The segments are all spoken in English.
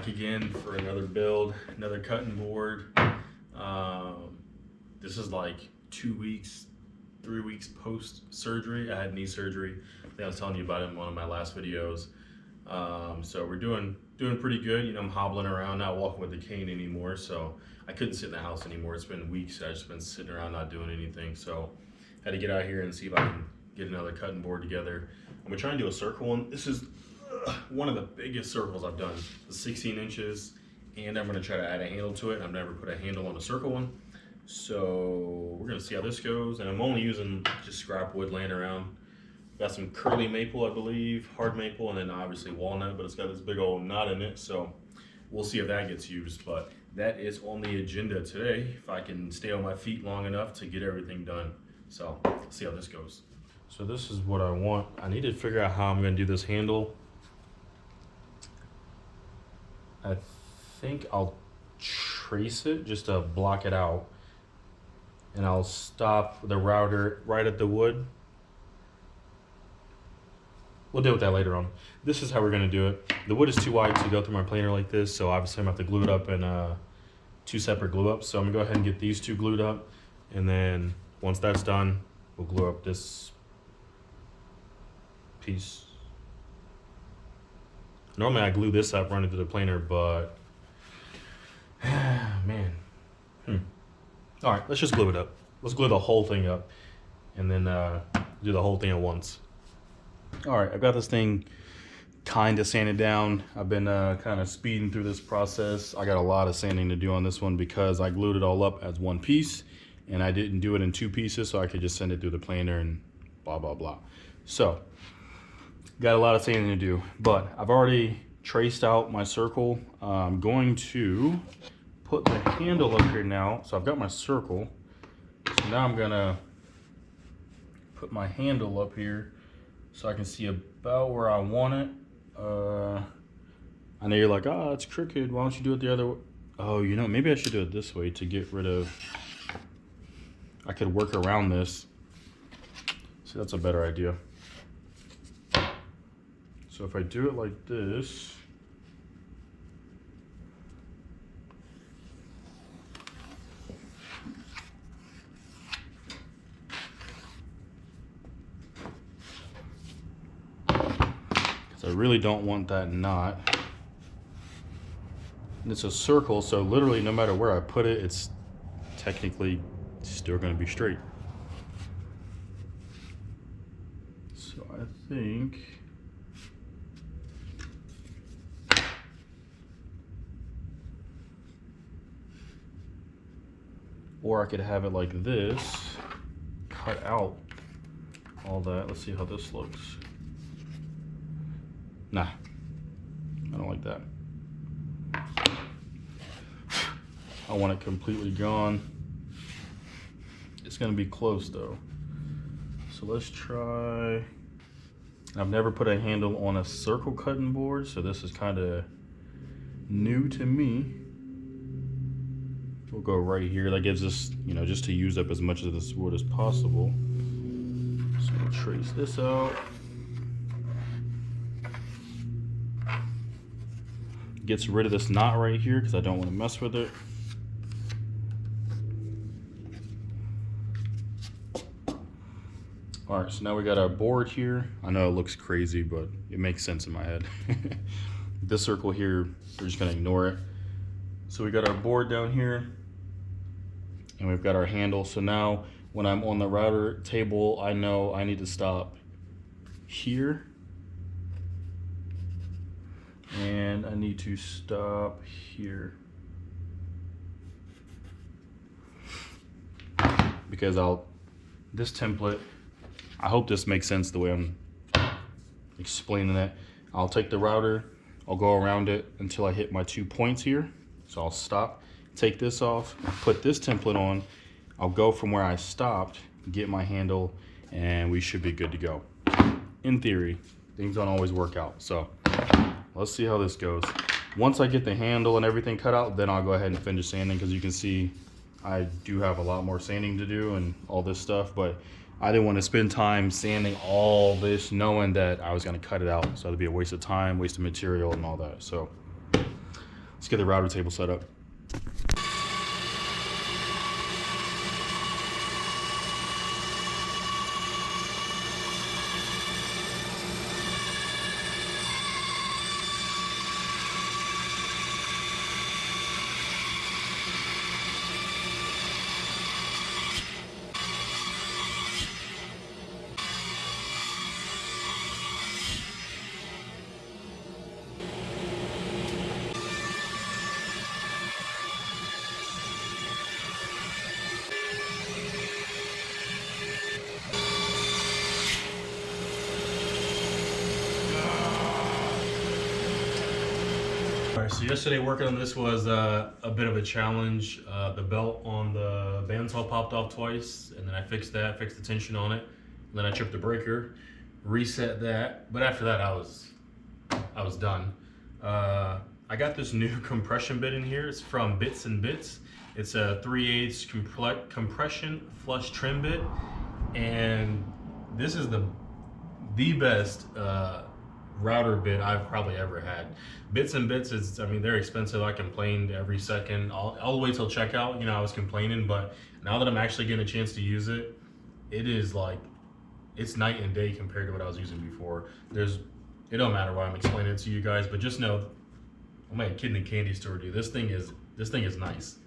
back again for another build, another cutting board. This is like 2 weeks, 3 weeks post surgery. I had knee surgery. I think I was telling you about it in one of my last videos. So we're doing pretty good. You know, I'm hobbling around, not walking with the cane anymore. So I couldn't sit in the house anymore. It's been weeks. I've just been sitting around not doing anything. So I had to get out here and see if I can get another cutting board together. I'm gonna try and do a circle one. This is one of the biggest circles I've done. It's 16 inches, and I'm gonna try to add a handle to it. I've never put a handle on a circle one. So we're gonna see how this goes. And I'm only using just scrap wood laying around. Got some curly maple, I believe, hard maple, and then obviously walnut, but it's got this big old knot in it. So we'll see if that gets used, but that is on the agenda today, if I can stay on my feet long enough to get everything done. So let's see how this goes. So this is what I want. I need to figure out how I'm gonna do this handle. I think I'll trace it just to block it out, and I'll stop the router right at the wood. We'll deal with that later on. This is how we're gonna do it. The wood is too wide to go through my planer like this, so obviously I'm gonna have to glue it up in 2 separate glue ups. So I'm gonna go ahead and get these 2 glued up, and then once that's done, we'll glue up this piece. Normally I glue this up, run it through the planer, but man. All right, let's just glue it up. Let's glue the whole thing up, and then do the whole thing at once. All right, I've got this thing kind of sanded down. I've been kind of speeding through this process. I got a lot of sanding to do on this one because I glued it all up as one piece, and I didn't do it in 2 pieces, so I could just send it through the planer and blah, blah, blah. So, got a lot of sanding to do, but I've already traced out my circle. I'm going to put the handle up here now. So I've got my circle. So now I'm gonna put my handle up here so I can see about where I want it. I know you're like, oh, it's crooked. Why don't you do it the other way? Oh, you know, maybe I should do it this way to get rid of, I could work around this. So that's a better idea. So if I do it like this, I really don't want that knot. And it's a circle, so literally no matter where I put it, it's technically still going to be straight. So I think or I could have it like this, cut out all that. Let's see how this looks. Nah, I don't like that. I want it completely gone. It's gonna be close though. So let's try. I've never put a handle on a circle cutting board, so this is kind of new to me. We'll go right here. That gives us, you know, just to use up as much of this wood as possible. So we'll trace this out. Gets rid of this knot right here because I don't want to mess with it. All right, so now we got our board here. I know it looks crazy, but it makes sense in my head. This circle here, we're just gonna ignore it. So we got our board down here, and we've got our handle. So now when I'm on the router table, I know I need to stop here. And I need to stop here. Because this template, I hope this makes sense the way I'm explaining it. I'll take the router, I'll go around it until I hit my 2 points here. So I'll stop, take this off, put this template on. I'll go from where I stopped, get my handle, and we should be good to go. In theory, things don't always work out. So let's see how this goes. Once I get the handle and everything cut out, then I'll go ahead and finish sanding, because you can see I do have a lot more sanding to do and all this stuff, but I didn't want to spend time sanding all this knowing that I was going to cut it out. So it'd be a waste of time, waste of material and all that. So let's get the router table set up. Alright, so yesterday working on this was a bit of a challenge. The belt on the bandsaw popped off twice, and then I fixed that, fixed the tension on it. And then I tripped the breaker, reset that. But after that, I was done. I got this new compression bit in here. It's from Bits and Bits. It's a 3/8 compression flush trim bit, and this is the best router bit I've probably ever had. Bits and Bits is, I mean, they're expensive. I complained every second, all the way till checkout. You know, I was complaining, but now that I'm actually getting a chance to use it, it is like, it's night and day compared to what I was using before. It don't matter why I'm explaining it to you guys, but just know, I'm like a kid in a candy store, dude. This thing is nice.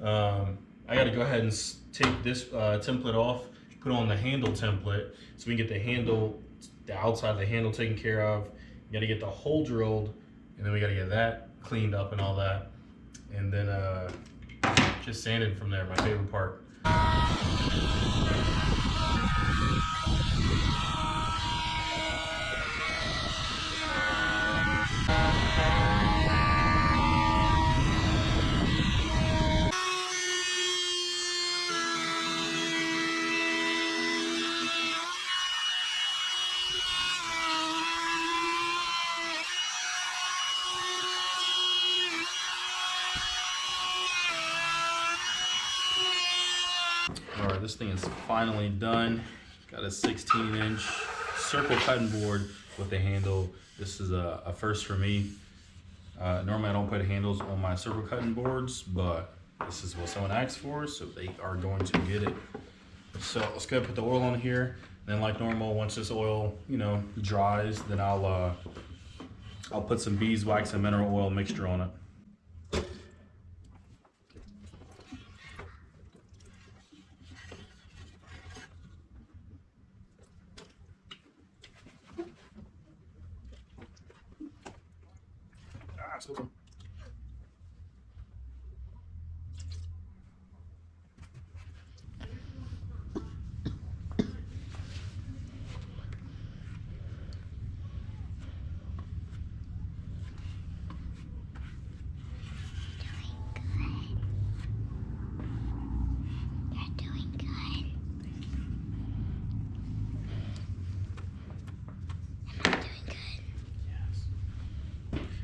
I got to go ahead and take this template off, put on the handle template, so we can get the handle, the outside of the handle taken care of. You got to get the hole drilled, and then we got to get that cleaned up and all that, and then just sanding from there. My favorite part. All right, this thing is finally done. Got a 16-inch circle cutting board with a handle. This is a first for me. Normally I don't put handles on my circle cutting boards, but this is what someone asked for, so they are going to get it. So let's go put the oil on here. Then like normal, once this oil, you know, dries, then I'll put some beeswax and mineral oil mixture on it.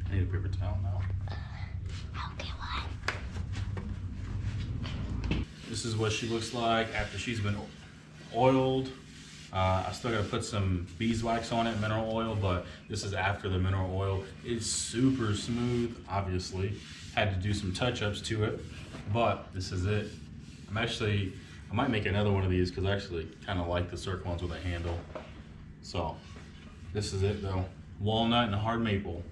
I need a paper towel now. Okay, what? This is what she looks like after she's been oiled. I still gotta put some beeswax on it, mineral oil, but this is after the mineral oil. It's super smooth, obviously. Had to do some touch-ups to it, but this is it. I might make another one of these because I actually kind of like the circle ones with a handle. So, this is it though. Walnut and hard maple.